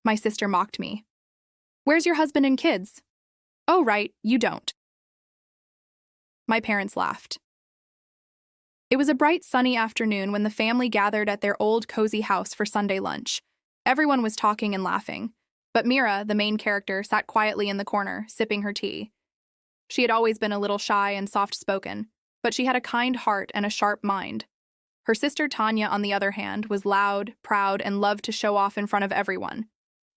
My sister mocked me. Where's your husband and kids? Oh, right, you don't. My parents laughed. It was a bright, sunny afternoon when the family gathered at their old, cozy house for Sunday lunch. Everyone was talking and laughing, but Mira, the main character, sat quietly in the corner, sipping her tea. She had always been a little shy and soft-spoken, but she had a kind heart and a sharp mind. Her sister Tanya, on the other hand, was loud, proud, and loved to show off in front of everyone.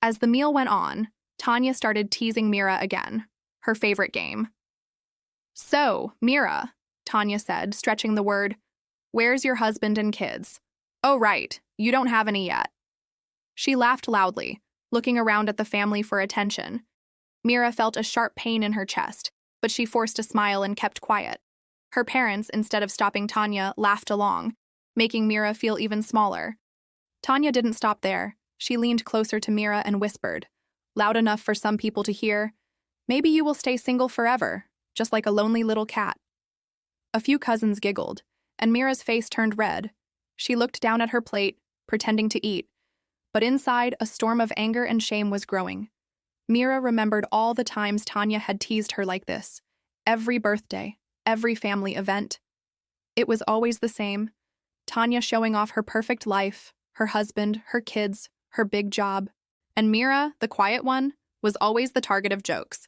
As the meal went on, Tanya started teasing Mira again, her favorite game. So, Mira, Tanya said, stretching the word, where's your husband and kids? Oh, right, you don't have any yet. She laughed loudly, looking around at the family for attention. Mira felt a sharp pain in her chest, but she forced a smile and kept quiet. Her parents, instead of stopping Tanya, laughed along, making Mira feel even smaller. Tanya didn't stop there. She leaned closer to Mira and whispered, loud enough for some people to hear, maybe you will stay single forever, just like a lonely little cat. A few cousins giggled, and Mira's face turned red. She looked down at her plate, pretending to eat, but inside a storm of anger and shame was growing. Mira remembered all the times Tanya had teased her like this. Every birthday, every family event. It was always the same. Tanya showing off her perfect life, her husband, her kids, her big job. And Mira, the quiet one, was always the target of jokes.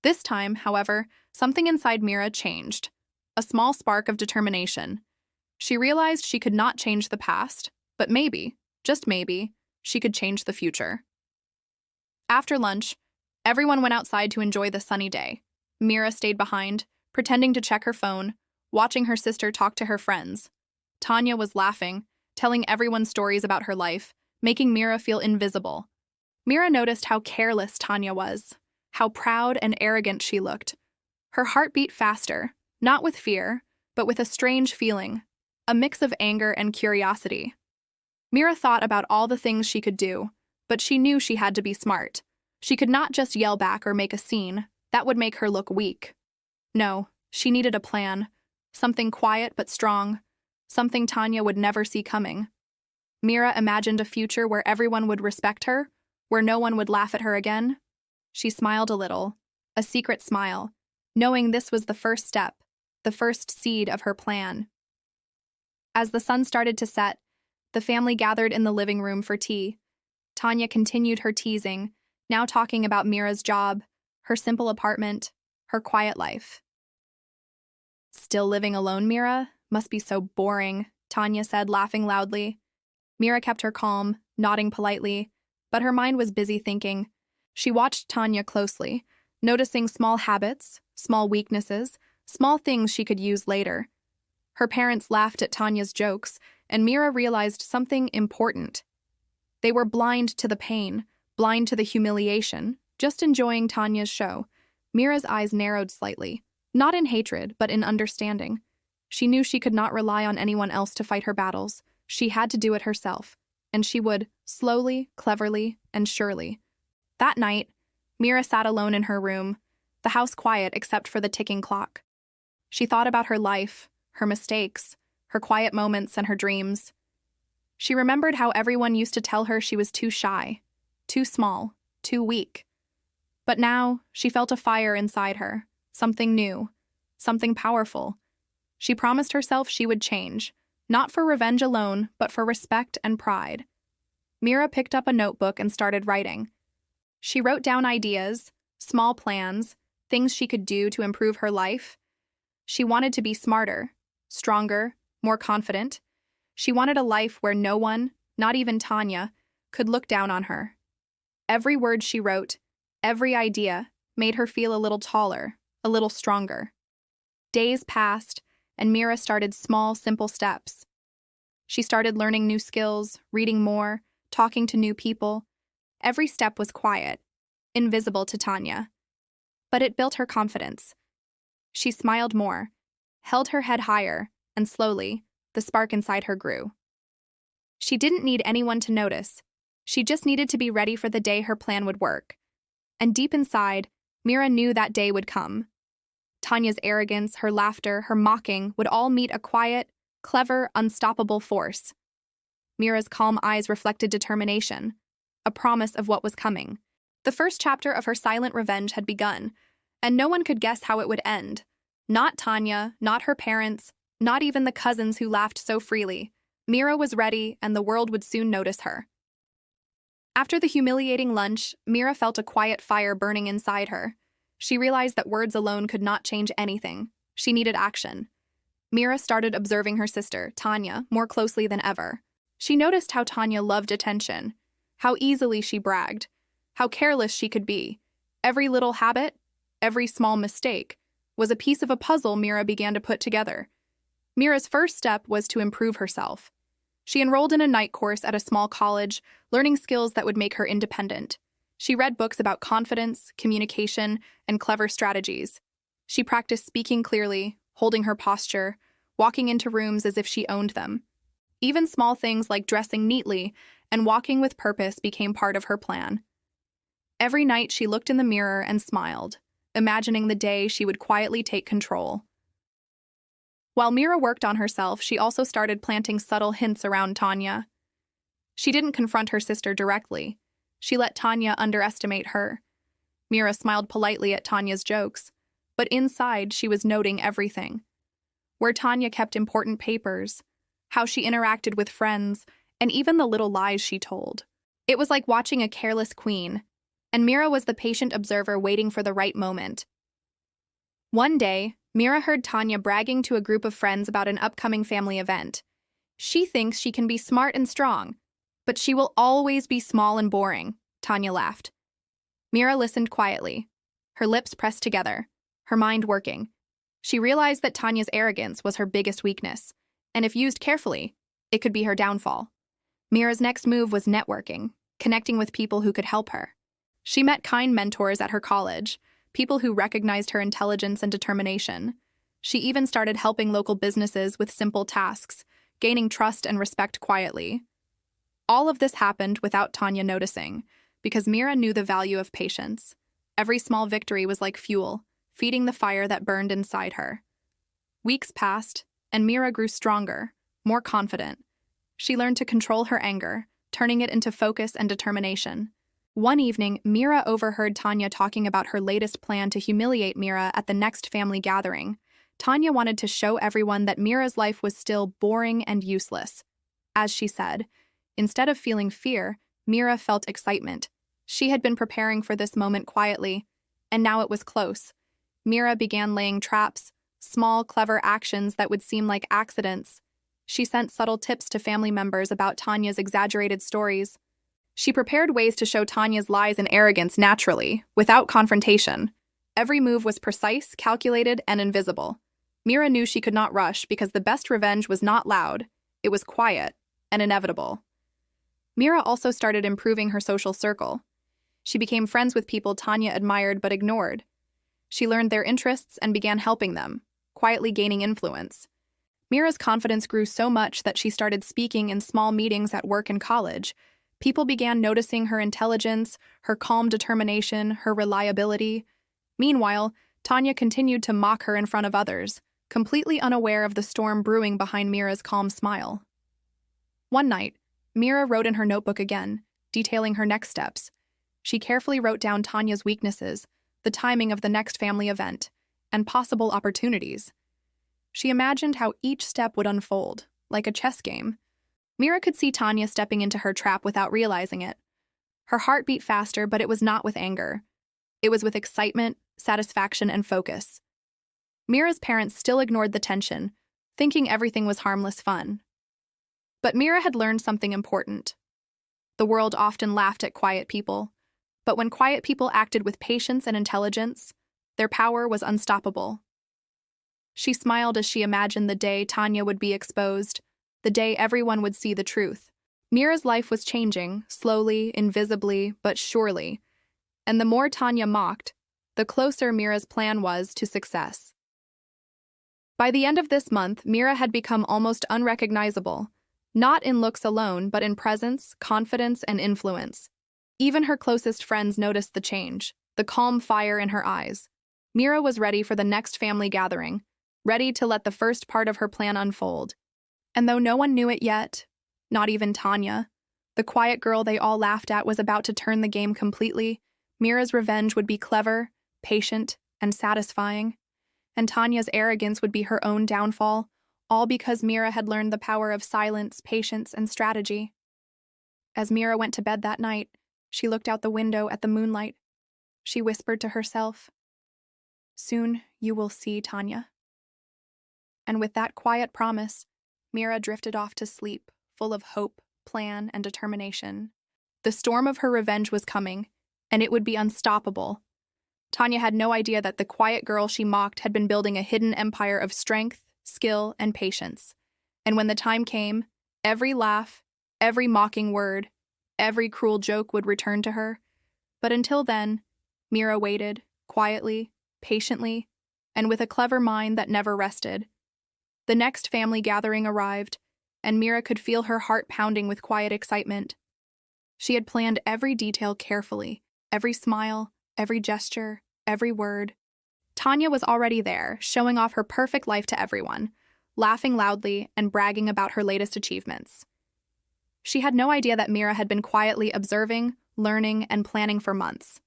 This time, however, something inside Mira changed. A small spark of determination. She realized she could not change the past, but maybe, just maybe, she could change the future. After lunch, everyone went outside to enjoy the sunny day. Mira stayed behind, pretending to check her phone, watching her sister talk to her friends. Tanya was laughing, telling everyone stories about her life, making Mira feel invisible. Mira noticed how careless Tanya was, how proud and arrogant she looked. Her heart beat faster, not with fear, but with a strange feeling, a mix of anger and curiosity. Mira thought about all the things she could do, but she knew she had to be smart. She could not just yell back or make a scene. That would make her look weak. No, she needed a plan, something quiet but strong, something Tanya would never see coming. Mira imagined a future where everyone would respect her, where no one would laugh at her again. She smiled a little, a secret smile, knowing this was the first step, the first seed of her plan. As the sun started to set, the family gathered in the living room for tea. Tanya continued her teasing, now talking about Mira's job, her simple apartment, her quiet life. Still living alone, Mira? Must be so boring, Tanya said, laughing loudly. Mira kept her calm, nodding politely, but her mind was busy thinking. She watched Tanya closely, noticing small habits, small weaknesses, small things she could use later. Her parents laughed at Tanya's jokes, and Mira realized something important. They were blind to the pain, blind to the humiliation, just enjoying Tanya's show. Mira's eyes narrowed slightly, not in hatred, but in understanding. She knew she could not rely on anyone else to fight her battles. She had to do it herself, and she would, slowly, cleverly, and surely. That night, Mira sat alone in her room, the house quiet except for the ticking clock. She thought about her life, her mistakes, her quiet moments, and her dreams. She remembered how everyone used to tell her she was too shy, too small, too weak. But now, she felt a fire inside her, something new, something powerful. She promised herself she would change, not for revenge alone, but for respect and pride. Mira picked up a notebook and started writing. She wrote down ideas, small plans, things she could do to improve her life. She wanted to be smarter, stronger, more confident. She wanted a life where no one, not even Tanya, could look down on her. Every word she wrote, every idea, made her feel a little taller, a little stronger. Days passed, and Mira started small, simple steps. She started learning new skills, reading more, talking to new people. Every step was quiet, invisible to Tanya. But it built her confidence. She smiled more, held her head higher, and slowly, the spark inside her grew. She didn't need anyone to notice. She just needed to be ready for the day her plan would work. And deep inside, Mira knew that day would come. Tanya's arrogance, her laughter, her mocking would all meet a quiet, clever, unstoppable force. Mira's calm eyes reflected determination. a promise of what was coming. The first chapter of her silent revenge had begun, and no one could guess how it would end. Not Tanya, not her parents, not even the cousins who laughed so freely. Mira was ready, and the world would soon notice her. After the humiliating lunch, Mira felt a quiet fire burning inside her. She realized that words alone could not change anything. She needed action. Mira started observing her sister, Tanya, more closely than ever. She noticed how Tanya loved attention, how easily she bragged, how careless she could be. Every little habit, every small mistake, was a piece of a puzzle Mira began to put together. Mira's first step was to improve herself. She enrolled in a night course at a small college, learning skills that would make her independent. She read books about confidence, communication, and clever strategies. She practiced speaking clearly, holding her posture, walking into rooms as if she owned them. Even small things like dressing neatly and walking with purpose became part of her plan. Every night she looked in the mirror and smiled, imagining the day she would quietly take control. While Mira worked on herself, she also started planting subtle hints around Tanya. She didn't confront her sister directly. She let Tanya underestimate her. Mira smiled politely at Tanya's jokes, but inside she was noting everything. Where Tanya kept important papers, how she interacted with friends, and even the little lies she told. It was like watching a careless queen, and Mira was the patient observer waiting for the right moment. One day, Mira heard Tanya bragging to a group of friends about an upcoming family event. She thinks she can be smart and strong, but she will always be small and boring, Tanya laughed. Mira listened quietly, her lips pressed together, her mind working. She realized that Tanya's arrogance was her biggest weakness, and if used carefully, it could be her downfall. Mira's next move was networking, connecting with people who could help her. She met kind mentors at her college, people who recognized her intelligence and determination. She even started helping local businesses with simple tasks, gaining trust and respect quietly. All of this happened without Tanya noticing, because Mira knew the value of patience. Every small victory was like fuel, feeding the fire that burned inside her. Weeks passed, and Mira grew stronger, more confident. She learned to control her anger, turning it into focus and determination. One evening, Mira overheard Tanya talking about her latest plan to humiliate Mira at the next family gathering. Tanya wanted to show everyone that Mira's life was still boring and useless. As she said, instead of feeling fear, Mira felt excitement. She had been preparing for this moment quietly, and now it was close. Mira began laying traps, small, clever actions that would seem like accidents. She sent subtle tips to family members about Tanya's exaggerated stories. She prepared ways to show Tanya's lies and arrogance naturally, without confrontation. Every move was precise, calculated, and invisible. Mira knew she could not rush because the best revenge was not loud, it was quiet and inevitable. Mira also started improving her social circle. She became friends with people Tanya admired but ignored. She learned their interests and began helping them, quietly gaining influence. Mira's confidence grew so much that she started speaking in small meetings at work and college. People began noticing her intelligence, her calm determination, her reliability. Meanwhile, Tanya continued to mock her in front of others, completely unaware of the storm brewing behind Mira's calm smile. One night, Mira wrote in her notebook again, detailing her next steps. She carefully wrote down Tanya's weaknesses, the timing of the next family event, and possible opportunities. She imagined how each step would unfold, like a chess game. Mira could see Tanya stepping into her trap without realizing it. Her heart beat faster, but it was not with anger. It was with excitement, satisfaction, and focus. Mira's parents still ignored the tension, thinking everything was harmless fun. But Mira had learned something important. The world often laughed at quiet people, but when quiet people acted with patience and intelligence, their power was unstoppable. She smiled as she imagined the day Tanya would be exposed, the day everyone would see the truth. Mira's life was changing, slowly, invisibly, but surely. And the more Tanya mocked, the closer Mira's plan was to success. By the end of this month, Mira had become almost unrecognizable, not in looks alone, but in presence, confidence, and influence. Even her closest friends noticed the change, the calm fire in her eyes. Mira was ready for the next family gathering, ready to let the first part of her plan unfold. And though no one knew it yet, not even Tanya, The quiet girl they all laughed at was about to turn the game completely. Mira's revenge would be clever, patient, and satisfying. And Tanya's arrogance would be her own downfall, all because Mira had learned the power of silence, patience, and strategy. As Mira went to bed that night, she looked out the window at the moonlight. She whispered to herself, "Soon you will see, Tanya." And with that quiet promise, Mira drifted off to sleep, full of hope, plan, and determination. The storm of her revenge was coming, and it would be unstoppable. Tanya had no idea that the quiet girl she mocked had been building a hidden empire of strength, skill, and patience. And when the time came, every laugh, every mocking word, every cruel joke would return to her. But until then, Mira waited, quietly, patiently, and with a clever mind that never rested. The next family gathering arrived, and Mira could feel her heart pounding with quiet excitement. She had planned every detail carefully, every smile, every gesture, every word. Tanya was already there, showing off her perfect life to everyone, laughing loudly and bragging about her latest achievements. She had no idea that Mira had been quietly observing, learning, and planning for months.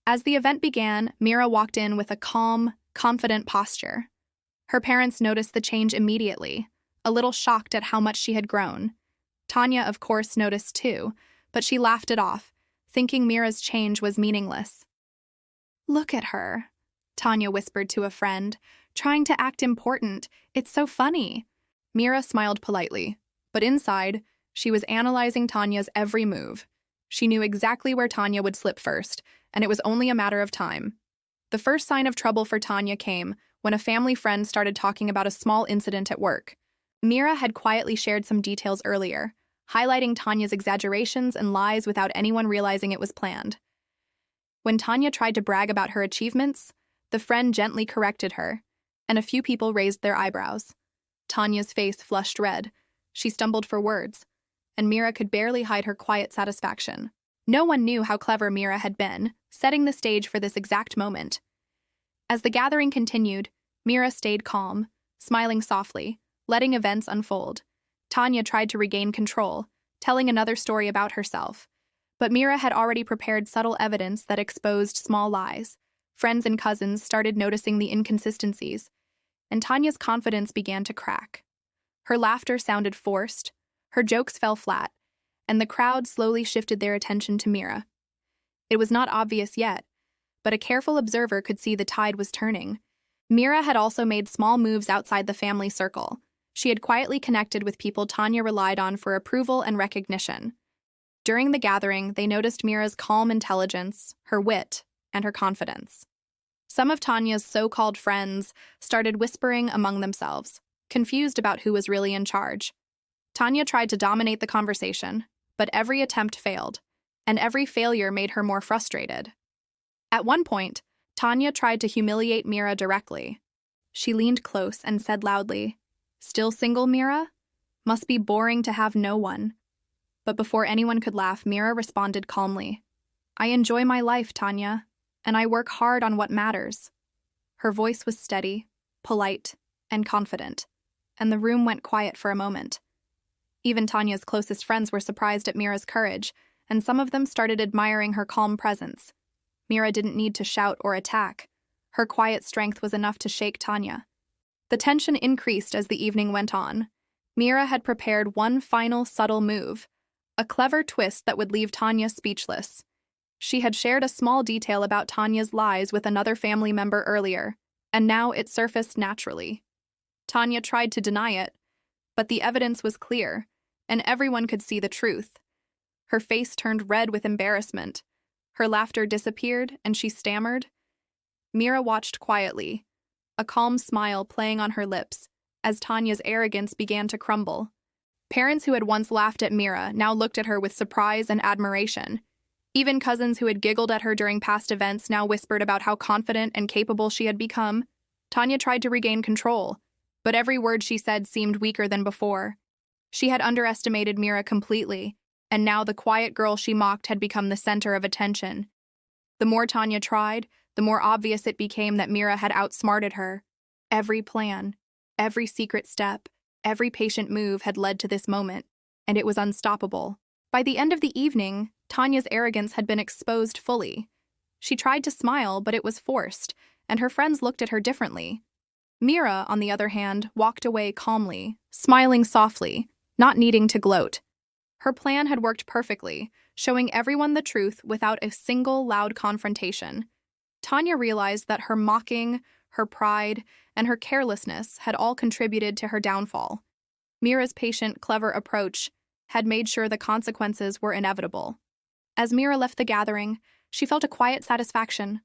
As the event began, Mira walked in with a calm, confident posture. Her parents noticed the change immediately, a little shocked at how much she had grown. Tanya, of course, noticed too, but she laughed it off, thinking Mira's change was meaningless. "Look at her," Tanya whispered to a friend, "trying to act important. It's so funny." Mira smiled politely, but inside, she was analyzing Tanya's every move. She knew exactly where Tanya would slip first, and it was only a matter of time. The first sign of trouble for Tanya came when a family friend started talking about a small incident at work. Mira had quietly shared some details earlier, highlighting Tanya's exaggerations and lies without anyone realizing it was planned. When Tanya tried to brag about her achievements, the friend gently corrected her, and a few people raised their eyebrows. Tanya's face flushed red. She stumbled for words, and Mira could barely hide her quiet satisfaction. No one knew how clever Mira had been, setting the stage for this exact moment. As the gathering continued, Mira stayed calm, smiling softly, letting events unfold. Tanya tried to regain control, telling another story about herself. But Mira had already prepared subtle evidence that exposed small lies. Friends and cousins started noticing the inconsistencies, and Tanya's confidence began to crack. Her laughter sounded forced, her jokes fell flat, and the crowd slowly shifted their attention to Mira. It was not obvious yet, but a careful observer could see the tide was turning. Mira had also made small moves outside the family circle. She had quietly connected with people Tanya relied on for approval and recognition. During the gathering, they noticed Mira's calm intelligence, her wit, and her confidence. Some of Tanya's so-called friends started whispering among themselves, confused about who was really in charge. Tanya tried to dominate the conversation, but every attempt failed, and every failure made her more frustrated. At one point, Tanya tried to humiliate Mira directly. She leaned close and said loudly, "Still single, Mira? Must be boring to have no one." But before anyone could laugh, Mira responded calmly, "I enjoy my life, Tanya, and I work hard on what matters." Her voice was steady, polite, and confident, and the room went quiet for a moment. Even Tanya's closest friends were surprised at Mira's courage, and some of them started admiring her calm presence. Mira didn't need to shout or attack. Her quiet strength was enough to shake Tanya. The tension increased as the evening went on. Mira had prepared one final subtle move, a clever twist that would leave Tanya speechless. She had shared a small detail about Tanya's lies with another family member earlier, and now it surfaced naturally. Tanya tried to deny it, but the evidence was clear, and everyone could see the truth. Her face turned red with embarrassment. Her laughter disappeared, and she stammered. Mira watched quietly, a calm smile playing on her lips, as Tanya's arrogance began to crumble. Parents who had once laughed at Mira now looked at her with surprise and admiration. Even cousins who had giggled at her during past events now whispered about how confident and capable she had become. Tanya tried to regain control, but every word she said seemed weaker than before. She had underestimated Mira completely, and now the quiet girl she mocked had become the center of attention. The more Tanya tried, the more obvious it became that Mira had outsmarted her. Every plan, every secret step, every patient move had led to this moment, and it was unstoppable. By the end of the evening, Tanya's arrogance had been exposed fully. She tried to smile, but it was forced, and her friends looked at her differently. Mira, on the other hand, walked away calmly, smiling softly, not needing to gloat. Her plan had worked perfectly, showing everyone the truth without a single loud confrontation. Tanya realized that her mocking, her pride, and her carelessness had all contributed to her downfall. Mira's patient, clever approach had made sure the consequences were inevitable. As Mira left the gathering, she felt a quiet satisfaction.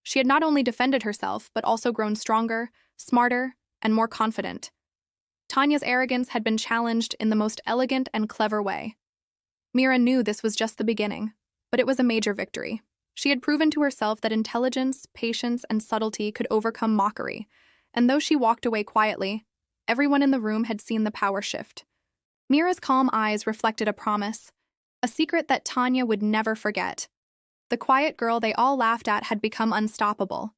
She had not only defended herself, but also grown stronger, smarter, and more confident. Tanya's arrogance had been challenged in the most elegant and clever way. Mira knew this was just the beginning, but it was a major victory. She had proven to herself that intelligence, patience, and subtlety could overcome mockery, and though she walked away quietly, everyone in the room had seen the power shift. Mira's calm eyes reflected a promise, a secret that Tanya would never forget. The quiet girl they all laughed at had become unstoppable.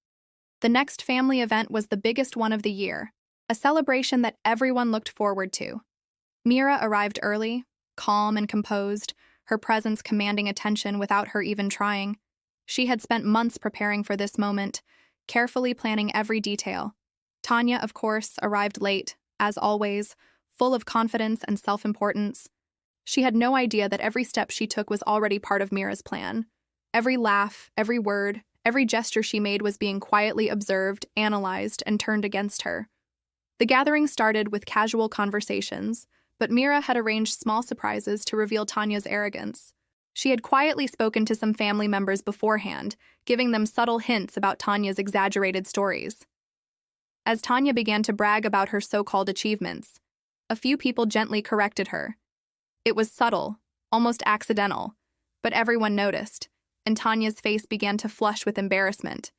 The next family event was the biggest one of the year, a celebration that everyone looked forward to. Mira arrived early, calm and composed, her presence commanding attention without her even trying. She had spent months preparing for this moment, carefully planning every detail. Tanya, of course, arrived late, as always, full of confidence and self-importance. She had no idea that every step she took was already part of Mira's plan. Every laugh, every word, every gesture she made was being quietly observed, analyzed, and turned against her. The gathering started with casual conversations, but Mira had arranged small surprises to reveal Tanya's arrogance. She had quietly spoken to some family members beforehand, giving them subtle hints about Tanya's exaggerated stories. As Tanya began to brag about her so-called achievements, a few people gently corrected her. It was subtle, almost accidental, but everyone noticed, and Tanya's face began to flush with embarrassment.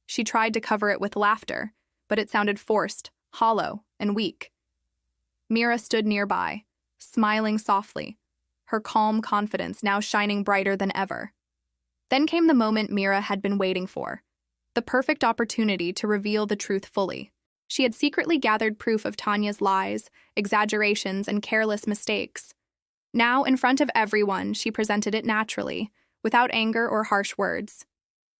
She tried to cover it with laughter, but it sounded forced, hollow, and weak. Mira stood nearby, smiling softly, her calm confidence now shining brighter than ever. Then came the moment Mira had been waiting for, the perfect opportunity to reveal the truth fully. She had secretly gathered proof of Tanya's lies, exaggerations, and careless mistakes. Now, in front of everyone, she presented it naturally, without anger or harsh words.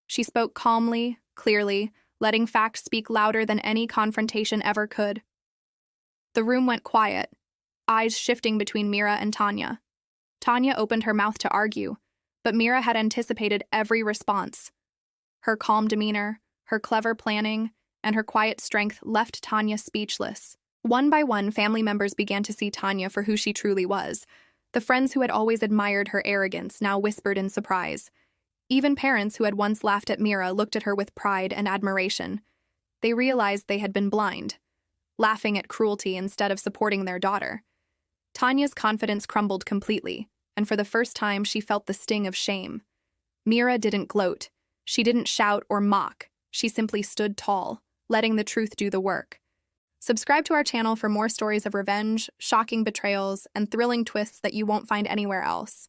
She spoke calmly, clearly, letting facts speak louder than any confrontation ever could. The room went quiet, eyes shifting between Mira and Tanya. Tanya opened her mouth to argue, but Mira had anticipated every response. Her calm demeanor, her clever planning, and her quiet strength left Tanya speechless. One by one, family members began to see Tanya for who she truly was. The friends who had always admired her arrogance now whispered in surprise. Even parents who had once laughed at Mira looked at her with pride and admiration. They realized they had been blind, laughing at cruelty instead of supporting their daughter. Tanya's confidence crumbled completely, and for the first time she felt the sting of shame. Mira didn't gloat. She didn't shout or mock. She simply stood tall, letting the truth do the work. Subscribe to our channel for more stories of revenge, shocking betrayals, and thrilling twists that you won't find anywhere else.